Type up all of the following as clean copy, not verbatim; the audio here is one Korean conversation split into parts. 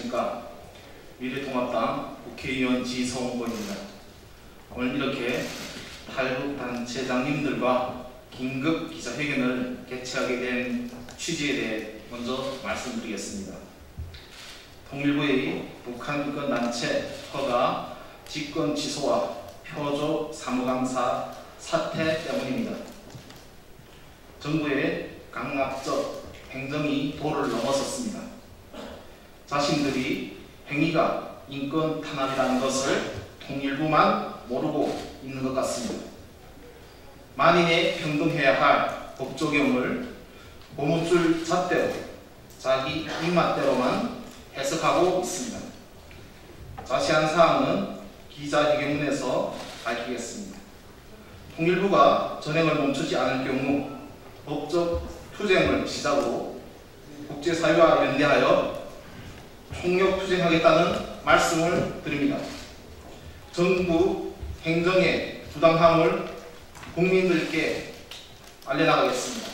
안녕하십니까. 미래통합당 국회의원 지성원입니다. 오늘 이렇게 탈북단체장님들과 긴급 기자회견을 개최하게 된 취지에 대해 먼저 말씀드리겠습니다. 통일부의 북한 인권단체 허가 직권 취소와 표조 사무강사 사퇴 때문입니다. 정부의 강압적 행정이 도를 넘어섰습니다. 자신들이 행위가 인권 탄압이라는 것을 통일부만 모르고 있는 것 같습니다. 만인의 평등해야 할 법 적용을 고무줄 잣대로 자기 입맛대로만 해석하고 있습니다. 자세한 사항은 기자회견문에서 밝히겠습니다. 통일부가 전행을 멈추지 않을 경우 법적 투쟁을 시작으로 국제사회와 연대하여 총력투쟁하겠다는 말씀을 드립니다. 정부 행정의 부당함을 국민들께 알려나가겠습니다.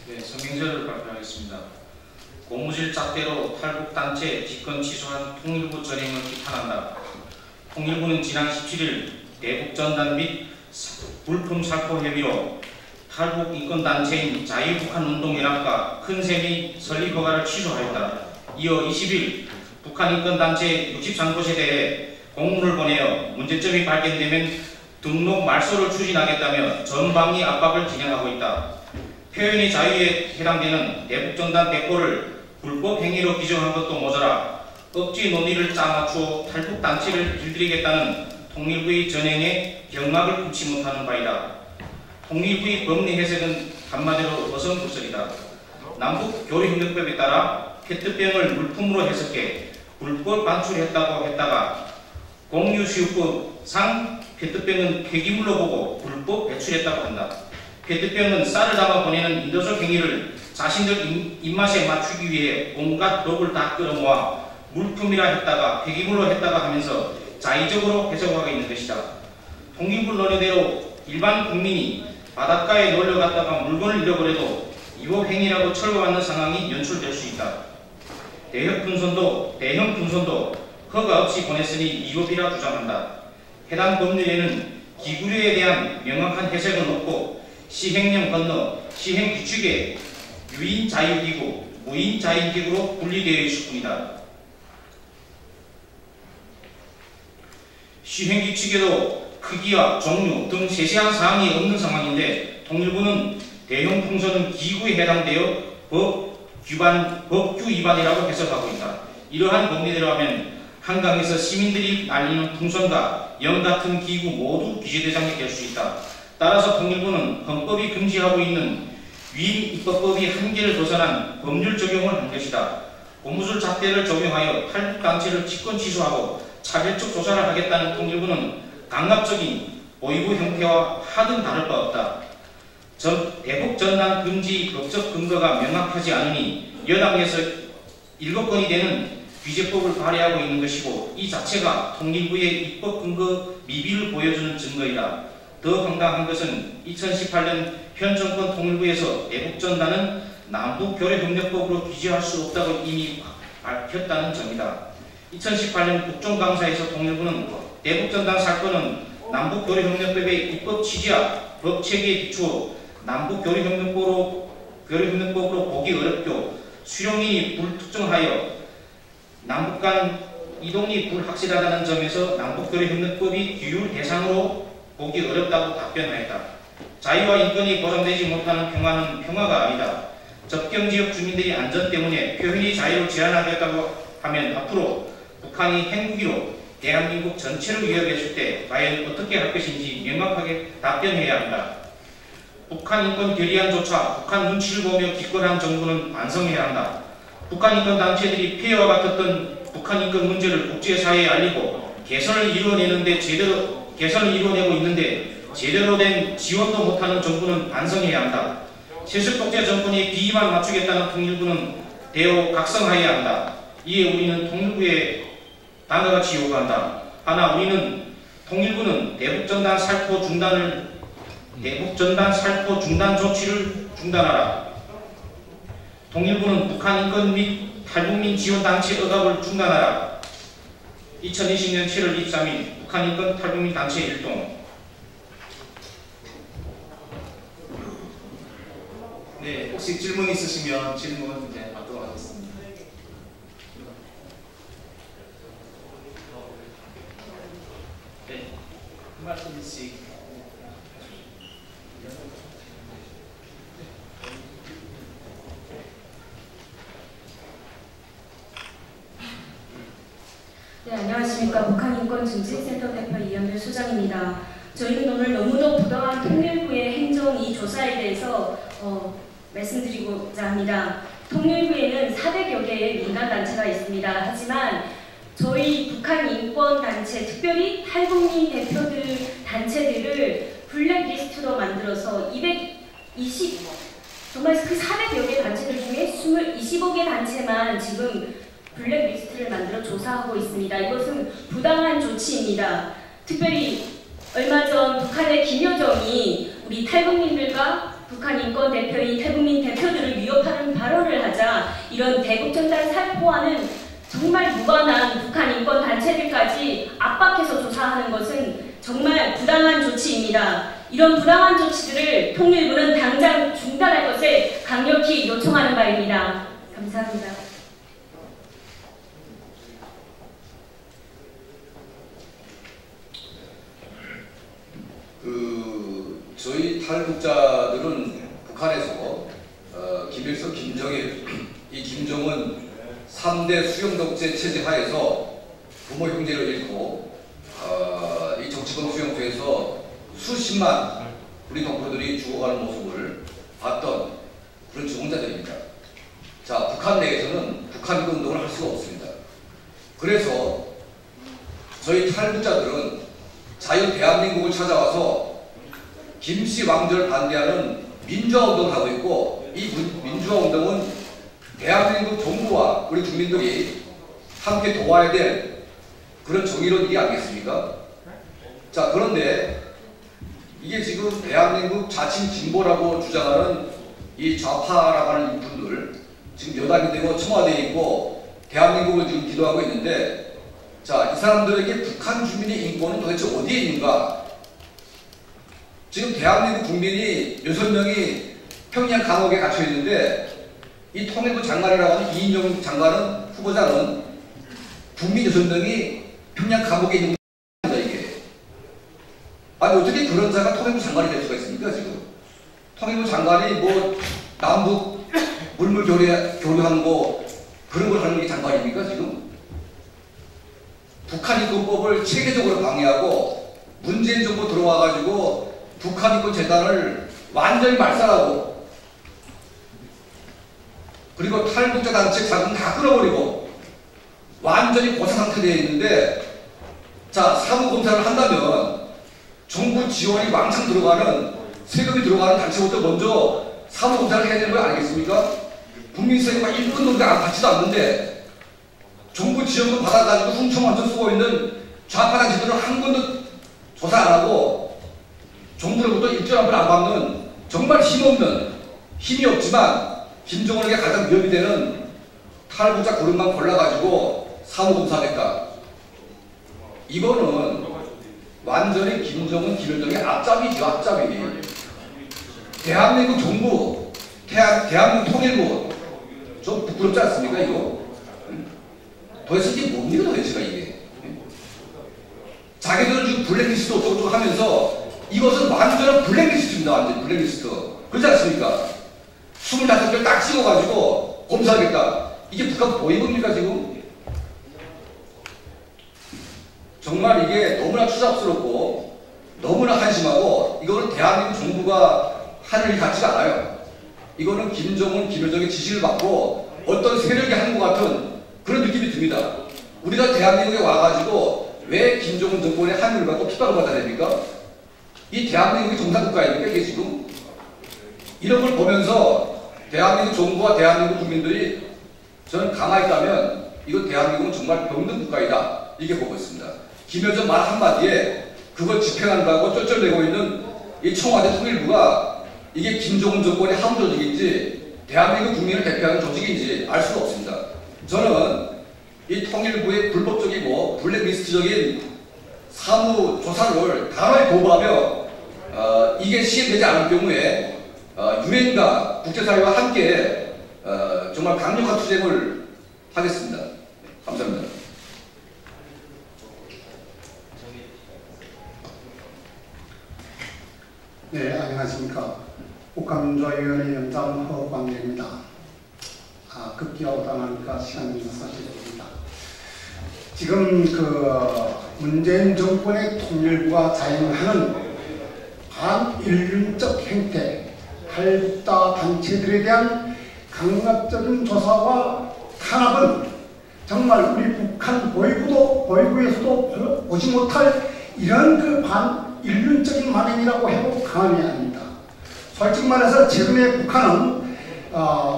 네, 성명서를 발표하겠습니다. 고무줄 잣대로 탈북단체 직권 취소한 통일부 전행을 비판한다. 통일부는 지난 17일 대북전단 및 물품 살포 협의로 탈북 인권단체인 자유북한운동연합과 큰샘이 설립 허가를 취소하였다. 이어 20일 북한 인권단체 63곳에 대해 공문을 보내어 문제점이 발견되면 등록 말소를 추진하겠다며 전방위 압박을 진행하고 있다. 표현의 자유에 해당되는 대북전단 배포를 불법 행위로 규정한 것도 모자라 억지 논의를 짜맞추어 탈북단체를 길들이겠다는 통일부의 전행에 경악을 금치 못하는 바이다. 통일부의 법리 해석은 한마디로 어성불설이다. 남북교류협력법에 따라 페트병을 물품으로 해석해 불법 반출했다고 했다가 공유수유법상 페트병은 폐기물로 보고 불법 배출했다고 한다. 페트병은 쌀을 담아 보내는 인도적 행위를 자신들 입맛에 맞추기 위해 온갖 법을 다 끌어모아 물품이라 했다가 폐기물로 했다가 하면서 자의적으로 해석하고 있는 것이다. 통일부 논리대로 일반 국민이 바닷가에 놀러갔다가 물건을 잃어버려도 위법 행위라고 처벌받는 상황이 연출될 수 있다. 대형 분선도 허가 없이 보냈으니 위법이라 주장한다. 해당 법률에는 기구류에 대한 명확한 해석은 없고 시행령 건너 시행규칙에 유인자유기구, 무인자유기구로 분리되어 있을 뿐이다. 시행규칙에도 크기와 종류 등 세세한 사항이 없는 상황인데 통일부는 대형 풍선은 기구에 해당되어 법규 위반이라고 해석하고 있다. 이러한 법리대로 하면 한강에서 시민들이 날리는 풍선과 영 같은 기구 모두 규제 대상이 될 수 있다. 따라서 통일부는 헌법이 금지하고 있는 위임입법법이 한계를 벗어난 법률 적용을 한 것이다. 고무줄 잣대를 적용하여 탈북단체를 직권 취소하고 차별적 조사를 하겠다는 통일부는 강압적인 보위부 형태와 하등 다를 바 없다. 대북전단 금지 법적 근거가 명확하지 않으니 여당에서 7건이 되는 규제법을 발의하고 있는 것이고 이 자체가 통일부의 입법 근거 미비를 보여주는 증거이다. 더 황당한 것은 2018년 현 정권 통일부에서 대북전단은 남북교류협력법으로 규제할 수 없다고 이미 밝혔다는 점이다. 2018년 국정감사에서 통일부는 대북전단 사건은 남북교류협력법의 입법 취지와 법체계에 비추어 남북교류협력법으로 보기 어렵고 수용인이 불특정하여 남북 간 이동이 불확실하다는 점에서 남북교류협력법이 규율 대상으로 보기 어렵다고 답변하였다. 자유와 인권이 보장되지 못하는 평화는 평화가 아니다. 접경지역 주민들이 안전 때문에 표현의 자유를 제한하겠다고 하면 앞으로 북한이 핵무기로 대한민국 전체를 위협했을 때 과연 어떻게 할 것인지 명확하게 답변해야 한다. 북한 인권 결의안조차 북한 눈치를 보며 기권한 정부는 반성해야 한다. 북한 인권 단체들이 폐해와 같았던 북한 인권 문제를 국제사회에 알리고 개선을 이루어내고 있는데 제대로 된 지원도 못하는 정부는 반성해야 한다. 세습 독재 정권의 비위만 맞추겠다는 통일부는 대오 각성하여야 한다. 이에 우리는 통일부에 단어같이 요구한다. 하나, 우리는 통일부는 대북전단 살포 중단 조치를 중단하라. 통일부는 북한 인권 및 탈북민 지원단체 억압을 중단하라. 2020년 7월 23일 북한 인권 탈북민 단체 일동. 네, 혹시 질문 있으시면 질문 이제 받도록 하겠습니다. 네, 한 말씀씩. 네, 안녕하십니까. 북한인권정책센터 대표 이현별 소장입니다. 저희는 오늘 너무도 부당한 통일부의 행정 이 조사에 대해서 말씀드리고자 합니다. 통일부에는 400여 개의 민간단체가 있습니다. 하지만 저희 북한 인권단체, 특별히 탈북민 대표들 단체들을 블랙리스트로 만들어서 220, 정말 그 400여 개 단체들 중에 25개 단체만 지금 블랙리스트를 만들어 조사하고 있습니다. 이것은 부당한 조치입니다. 특별히 얼마 전 북한의 김여정이 우리 탈북민들과 북한 인권 대표인 탈북민 대표들을 위협하는 발언을 하자 이런 대북전단 살포하는 정말 무관한 북한 인권 단체들까지 압박해서 조사하는 것은 정말 부당한 조치입니다. 이런 부당한 조치들을 통일부는 당장 중단할 것을 강력히 요청하는 바입니다. 감사합니다. 저희 탈북자들은 북한에서 김일성, 김정일, 이 김정은 3대 수령 독재 체제 하에서 부모 형제를 잃고 이 정치권 수용소에서 수십만 우리 동포들이 죽어가는 모습을 봤던 그런 주공자들입니다. 자, 북한 내에서는 북한 운동을 할 수가 없습니다. 그래서 저희 탈북자들은 자유 대한민국을 찾아와서 김씨 왕조를 반대하는 민주화운동을 하고 있고, 이 민주화운동은 대한민국 정부와 우리 국민들이 함께 도와야 될 그런 정의로운 일이 아니겠습니까? 자, 그런데 이게 지금 대한민국 자칭 진보라고 주장하는 이 좌파라고 하는 분들, 지금 여당이 되고 청와대에 있고 대한민국을 지금 기도하고 있는데, 자, 이 사람들에게 북한 주민의 인권은 도대체 어디에 있는가? 지금 대한민국 국민이 6명이 평양 감옥에 갇혀 있는데, 이 통일부 장관이라고 하는 이인영 장관은, 후보자는 국민 6명이 평양 감옥에 있는 겁니다, 이게. 아니, 어떻게 그런 자가 통일부 장관이 될 수가 있습니까, 지금? 통일부 장관이 뭐, 남북 물물 교류하는 거, 그런 걸 하는 게 장관입니까, 지금? 북한 인권법을 체계적으로 방해하고, 문재인 정부 들어와가지고, 북한 인권 재단을 완전히 말살하고, 그리고 탈북자 단체 자금 다 끊어버리고 완전히 고사 상태되어 있는데, 자, 사무검사를 한다면 정부 지원이 왕창 들어가는, 세금이 들어가는 단체부터 먼저 사무검사를 해야 되는 거 아니겠습니까? 국민세금과 1분도 안 받지도 않는데 정부 지원금 받아가지고 훔쳐만쳐 쓰고 있는 좌파 단체들은 한 번도 조사 안 하고 정부로부터 일절 한 번 안 받는 정말 힘없는, 힘이 없지만 김정은에게 가장 위협이 되는 탈북자 그룹만 골라가지고 사무검사겠다. 이거는 완전히 김정은, 김일성의 앞잡이죠, 앞잡이. 대한민국 정부, 대한민국 통일부, 좀 부끄럽지 않습니까, 이거? 도대체 이게 뭡니까, 도대체가 이게? 자기들은 지금 블랙리스트 어쩌고 하면서 이것은 완전한 블랙리스트입니다, 완전 블랙리스트. 그렇지 않습니까? 25개를 딱 찍어가지고 검사하겠다. 이게 북한 보이봅니까, 지금? 정말 이게 너무나 추잡스럽고 너무나 한심하고, 이거는 대한민국 정부가 하는 일 같지가 않아요. 이거는 김정은, 김일성의 지시를 받고 어떤 세력이 하는 것 같은 그런 느낌이 듭니다. 우리가 대한민국에 와가지고 왜 김정은 정권의 항의를 받고 핍박을 받아야 됩니까? 이 대한민국이 정상국가입니까, 이게 지금? 이런 걸 보면서 대한민국 정부와 대한민국 국민들이, 저는 가만히 있다면 이건 대한민국은 정말 병든 국가이다, 이렇게 보고 있습니다. 김여정 말 한마디에 그걸 집행한다고 쩔쩔대고 있는 이 청와대 통일부가 이게 김정은 정권의 하부 조직인지 대한민국 국민을 대표하는 조직인지 알 수가 없습니다. 저는 이 통일부의 불법적이고 블랙리스트적인 사무 조사를 단호히 거부하며 이게 시행되지 않을 경우에 유엔과 국제사회와 함께 정말 강력한 투쟁을 하겠습니다. 감사합니다. 네, 안녕하십니까. 국가민주화위원회 연장 허광래입니다. 급기야오다 나니까 시간이 사실입니다. 지금 문재인 정권의 통일부가 자행하는 반인륜적 행태, 탈북자 단체들에 대한 강압적인 조사와 탄압은 정말 우리 북한 보위부에서도 보지 못할 이런 반인륜적인 만행이라고 해도 과언이 아닙니다. 솔직히 말해서 최근에 북한은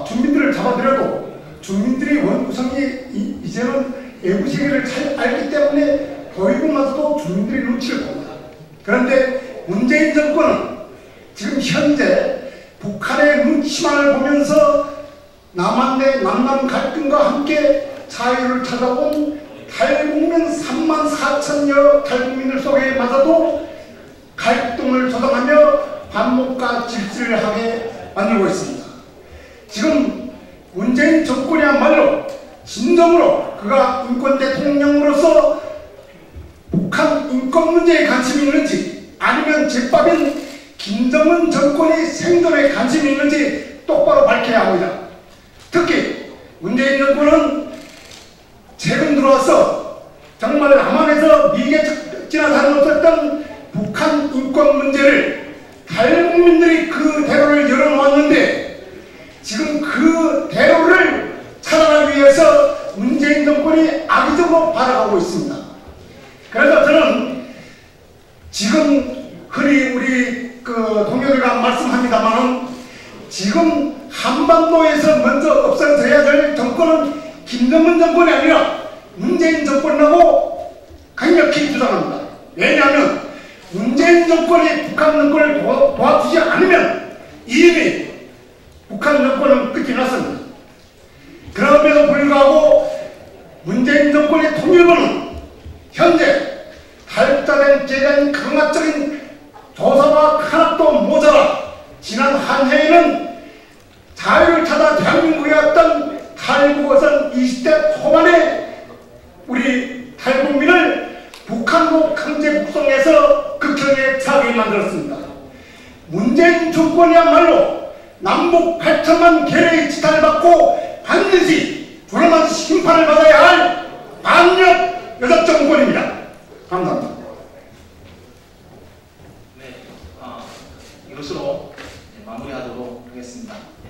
주민들을 잡아들여도 주민들이 원구성이 이제는 외부세계를 잘 알기 때문에 보위부마저도 주민들이 눈치를 봅니다. 그런데 문재인 정권은 지금 현재 북한의 눈치만을 보면서 남한 남남 갈등과 함께 자유를 찾아온 탈북민 3만 4천여 탈북민들 속에마저도 갈등을 조성하며 반목과 질서를 하게 만들고 있습니다. 지금 문재인 정권이야말로 진정으로 그가 인권 대통령으로서 북한 인권 문제에 관심이 있는지 아니면 제밥인 김정은 정권의 생존에 관심이 있는지 똑바로 밝혀야 합니다. 특히 문재인 정권은 최근 들어와서 정말 남한에서 미개척지나 다름없었던 북한 인권 문제를 탈북민들이 그 대로를 열어놓았는데 지금 그 대로를 찾아가기 위해서 문재인 정권이 악의적으로 발악하고 있습니다. 그래서 저는 지금 흔히 우리 동료들과 말씀합니다만 지금 한반도에서 먼저 없어져야 될 정권은 김정은 정권이 아니라 문재인 정권이라고 강력히 주장합니다. 왜냐하면 문재인 정권이 북한 정권을 도와주지 않으면 이미 북한 정권은 끝이 났습니다. 그럼에도 불구하고 문재인 정권의 통일부는 현재 탈북자된 제한 강압적인 조사와 탄압도 모자라 지난 한 해에는 자유를 찾아 대한민국에 왔던 탈북어선 20대 초반에 우리 탈북민을 북한으로 강제 북송해서 극형에 처하게 만들었습니다. 문재인 정권이야말로 남북 8천만 개의 지탄을 받고 반드시 조롱한 심판을 받아야 할 반역 여자 정권입니다. 감사합니다. 네, 이것으로 마무리하도록 하겠습니다. 네.